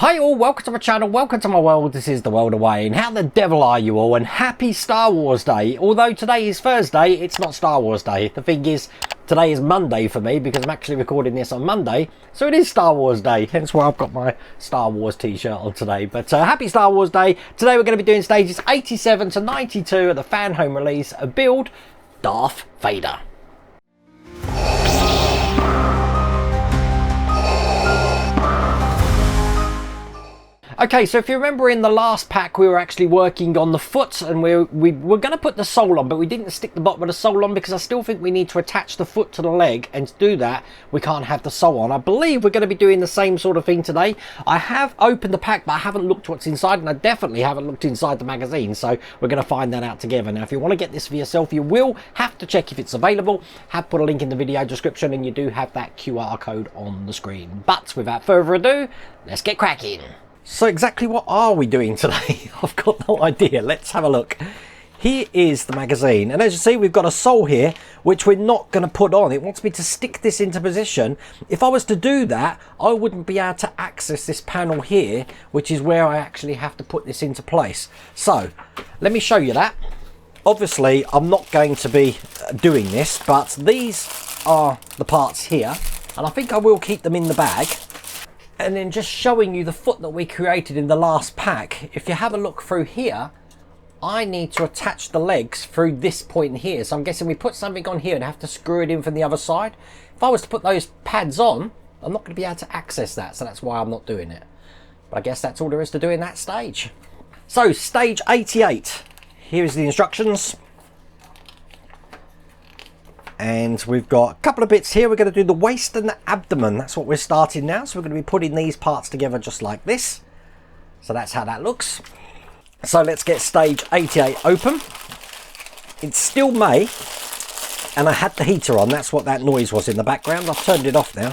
Hi all, welcome to my channel, welcome to my world. This is the world of Wayne. How the devil are you all? And happy Star Wars Day. Although today is Thursday, it's not Star Wars Day. The thing is, today is Monday for me because I'm actually recording this on Monday. So it is Star Wars Day, hence why I've got my Star Wars t-shirt on today. But happy Star Wars Day. Today we're going to be doing stages 87 to 92 at the Fanhome release of Build Darth Vader. Okay, so if you remember in the last pack, we were actually working on the foot and we were going to put the sole on, but we didn't stick the bottom of the sole on because I still think we need to attach the foot to the leg, and to do that, we can't have the sole on. I believe we're going to be doing the same sort of thing today. I have opened the pack, but I haven't looked what's inside, and I definitely haven't looked inside the magazine, so we're going to find that out together. Now, if you want to get this for yourself, you will have to check if it's available. Have put a link in the video description, and you do have that QR code on the screen. But without further ado, let's get cracking. So exactly what are we doing today? I've got no idea. Let's have a look. Here is the magazine, and as you see, we've got a sole here which we're not going to put on. It wants me to stick this into position. If I was to do that, I wouldn't be able to access this panel here, which is where I actually have to put this into place. So let me show you that. Obviously I'm not going to be doing this, but these are the parts here, and I think I will keep them in the bag. And then just showing you the foot that we created in the last pack. If you have a look through here, I need to attach the legs through this point here. So I'm guessing we put something on here and have to screw it in from the other side. If I was to put those pads on, I'm not going to be able to access that. So that's why I'm not doing it. But I guess that's all there is to do in that stage. So stage 88. Here is the instructions. And we've got a couple of bits here. We're going to do the waist and the abdomen. That's what we're starting now. So we're going to be putting these parts together just like this. So that's how that looks. So let's get stage 88 open. It's still May, and I had the heater on. That's what that noise was in the background. I've turned it off now.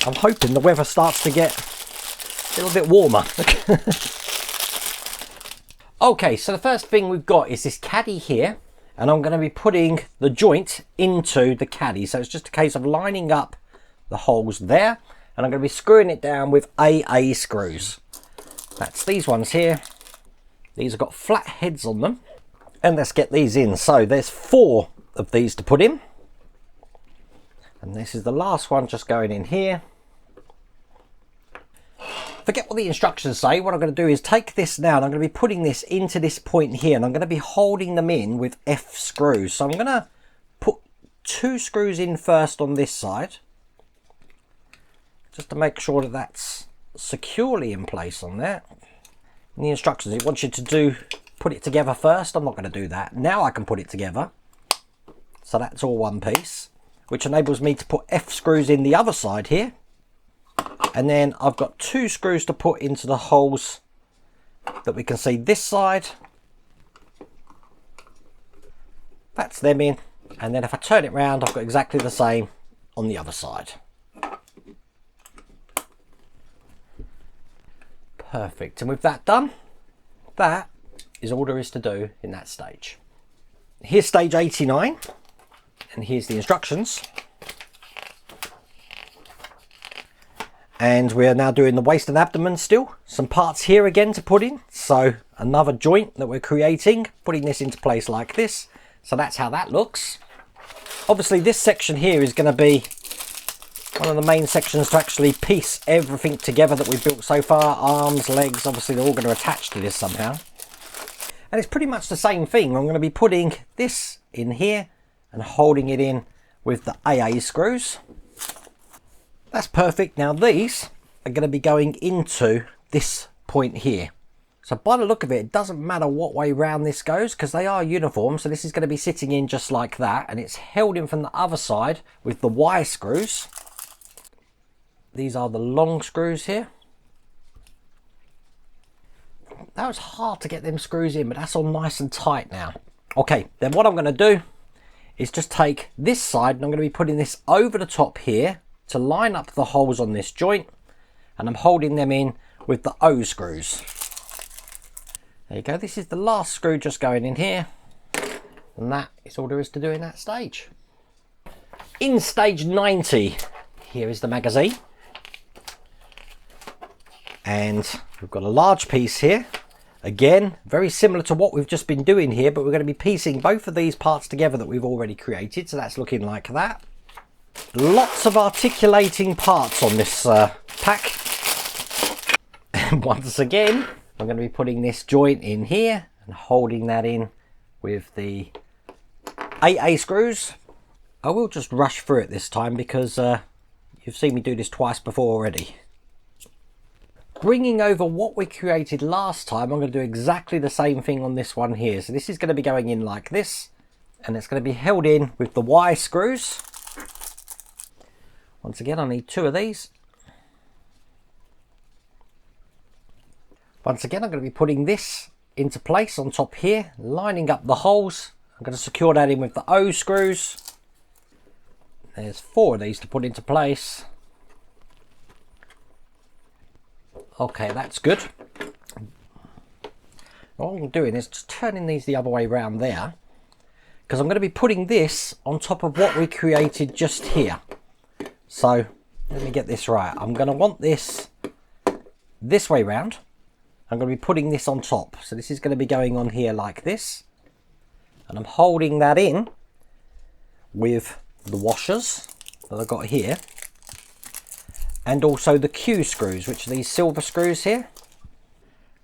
I'm hoping the weather starts to get a little bit warmer. Okay, so the first thing we've got is this caddy here. And I'm going to be putting the joint into the caddy. So it's just a case of lining up the holes there. And I'm going to be screwing it down with AA screws. That's these ones here. These have got flat heads on them. And let's get these in. So there's 4 of these to put in. And this is the last one just going in here. Forget what the instructions say. What I'm going to do is take this now and I'm going to be putting this into this point here, and I'm going to be holding them in with F screws. So I'm going to put 2 screws in first on this side, just to make sure that that's securely in place on there. In the instructions, it wants you to put it together first. I'm not going to do that. Now I can put it together. So that's all one piece, which enables me to put F screws in the other side here. And then I've got 2 screws to put into the holes that we can see this side. That's them in. And then if I turn it round, I've got exactly the same on the other side. Perfect. And with that done, that is all there is to do in that stage. Here's stage 89. And here's the instructions. And we're now doing the waist and abdomen still. Some parts here again to put in. So another joint that we're creating, putting this into place like this. So that's how that looks. Obviously this section here is going to be one of the main sections to actually piece everything together that we've built so far. Arms, legs, obviously they're all going to attach to this somehow. And it's pretty much the same thing. I'm going to be putting this in here and holding it in with the AA screws. That's perfect. Now these are going to be going into this point here. So by the look of it, it doesn't matter what way round this goes because they are uniform. So this is going to be sitting in just like that, and it's held in from the other side with the Y screws. These are the long screws here. That was hard to get them screws in, but that's all nice and tight now. Okay, then what I'm going to do is just take this side and I'm going to be putting this over the top here to line up the holes on this joint, and I'm holding them in with the O screws. There you go. This is the last screw just going in here, and that is all there is to do in that stage. In stage 90, here is the magazine. And we've got a large piece here. Again, very similar to what we've just been doing here, but we're going to be piecing both of these parts together that we've already created. So that's looking like that. Lots of articulating parts on this pack. And once again, I'm going to be putting this joint in here and holding that in with the AA screws. I will just rush through it this time because you've seen me do this twice before already. Bringing over what we created last time, I'm going to do exactly the same thing on this one here. So this is going to be going in like this, and it's going to be held in with the Y screws. Once again, I need 2 of these. Once again, I'm going to be putting this into place on top here, lining up the holes. I'm going to secure that in with the O screws. There's 4 of these to put into place. Okay, that's good. What I'm doing is just turning these the other way around there, because I'm going to be putting this on top of what we created just here. So let me get this right. I'm going to want this way round. I'm going to be putting this on top. So this is going to be going on here like this. And I'm holding that in with the washers that I've got here. And also the Q screws, which are these silver screws here.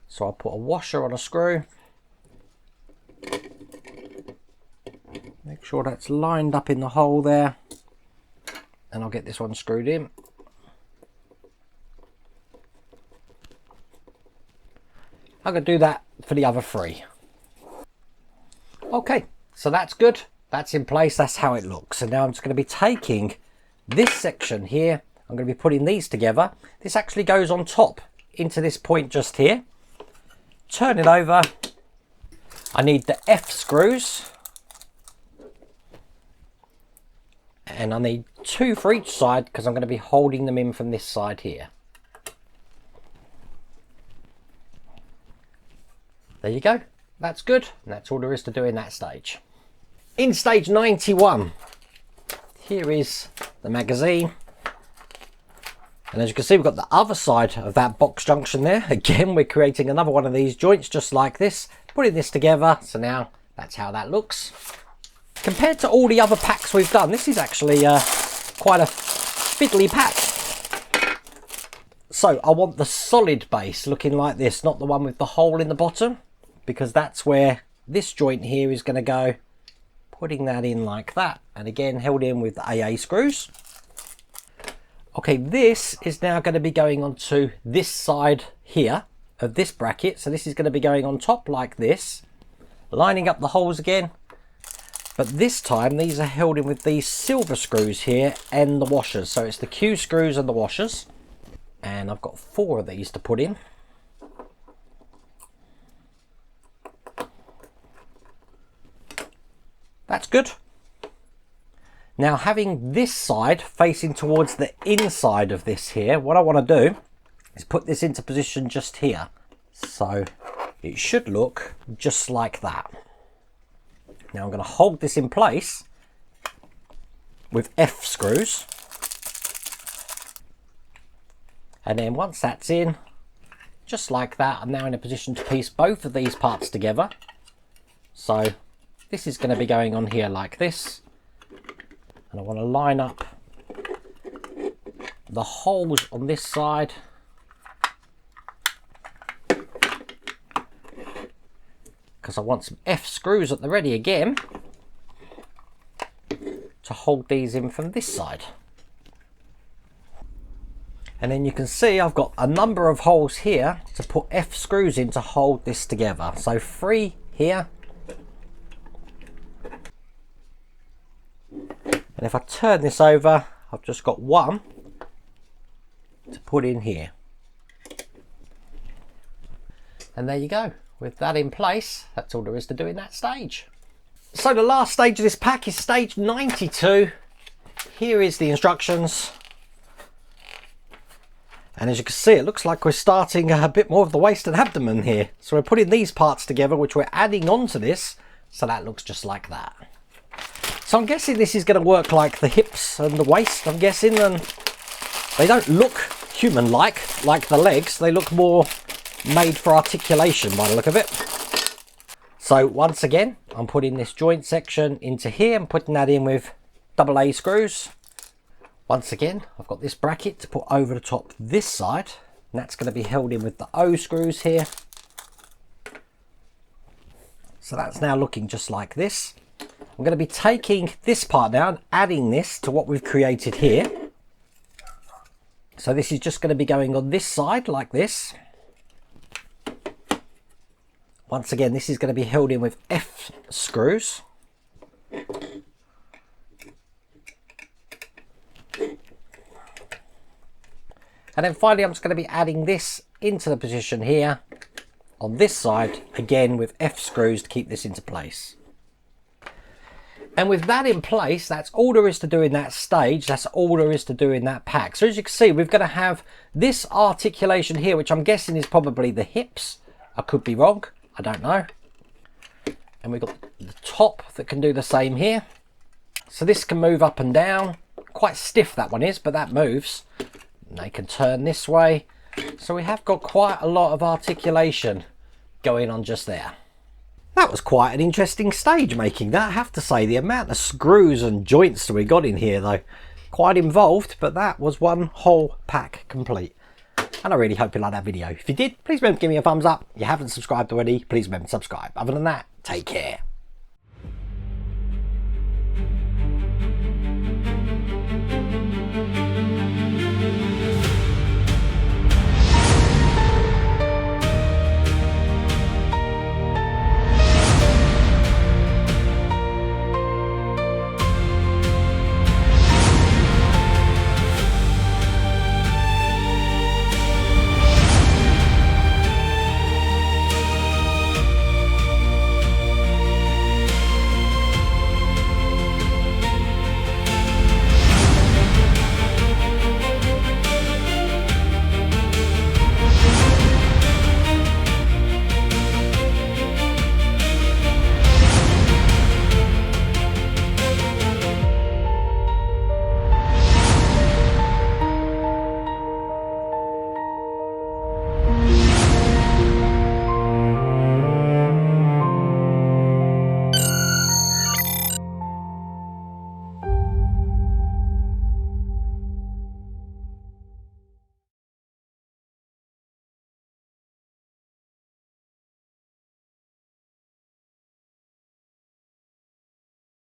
So I'll put a washer on a screw. Make sure that's lined up in the hole there. And I'll get this one screwed in. I'm going to do that for the other 3. Okay, so that's good. That's in place. That's how it looks. And now I'm just going to be taking this section here. I'm going to be putting these together. This actually goes on top into this point just here. Turn it over. I need the F screws. And I need 2 for each side because I'm going to be holding them in from this side here. There you go. That's good. And that's all there is to do in that stage. In stage 91, here is the magazine. And as you can see, we've got the other side of that box junction there. Again, we're creating another one of these joints just like this, putting this together. So now that's how that looks. Compared to all the other packs we've done, this is actually quite a fiddly pack. So I want the solid base looking like this, not the one with the hole in the bottom, because that's where this joint here is going to go. Putting that in like that, and again held in with the AA screws. Okay, this is now going to be going onto this side here of this bracket. So this is going to be going on top like this, lining up the holes again. But this time these are held in with these silver screws here and the washers. So it's the Q screws and the washers. And I've got 4 of these to put in. That's good. Now, having this side facing towards the inside of this here, what I want to do is put this into position just here. So it should look just like that. Now I'm going to hold this in place with F screws. And then once that's in, just like that, I'm now in a position to piece both of these parts together. So this is going to be going on here like this. And I want to line up the holes on this side. Because I want some F screws at the ready again to hold these in from this side. And then you can see I've got a number of holes here to put F screws in to hold this together. So 3 here. And if I turn this over, I've just got 1 to put in here. And there you go. With that in place, that's all there is to do in that stage. So the last stage of this pack is stage 92. Here is the instructions. And as you can see, it looks like we're starting a bit more of the waist and abdomen here. So we're putting these parts together, which we're adding onto this. So that looks just like that. So I'm guessing this is going to work like the hips and the waist, I'm guessing. And they don't look human-like, like the legs. They look more made for articulation by the look of it. So once again, I'm putting this joint section into here and putting that in with AA screws. Once again, I've got this bracket to put over the top this side, and that's going to be held in with the O screws here. So that's now looking just like this. I'm going to be taking this part now and adding this to what we've created here. So this is just going to be going on this side like this. Once again, this is going to be held in with F screws. And then finally, I'm just going to be adding this into the position here on this side, again with F screws to keep this into place. And with that in place, that's all there is to do in that stage. That's all there is to do in that pack. So as you can see, we're going to have this articulation here, which I'm guessing is probably the hips. I could be wrong. I don't know. And we've got the top that can do the same here. So this can move up and down. Quite stiff that one is, but that moves. And they can turn this way. So we have got quite a lot of articulation going on just there. That was quite an interesting stage making that, I have to say. The amount of screws and joints that we got in here though, quite involved, but that was one whole pack complete. And I really hope you liked that video. If you did, please remember to give me a thumbs up. If you haven't subscribed already, please remember to subscribe. Other than that, take care.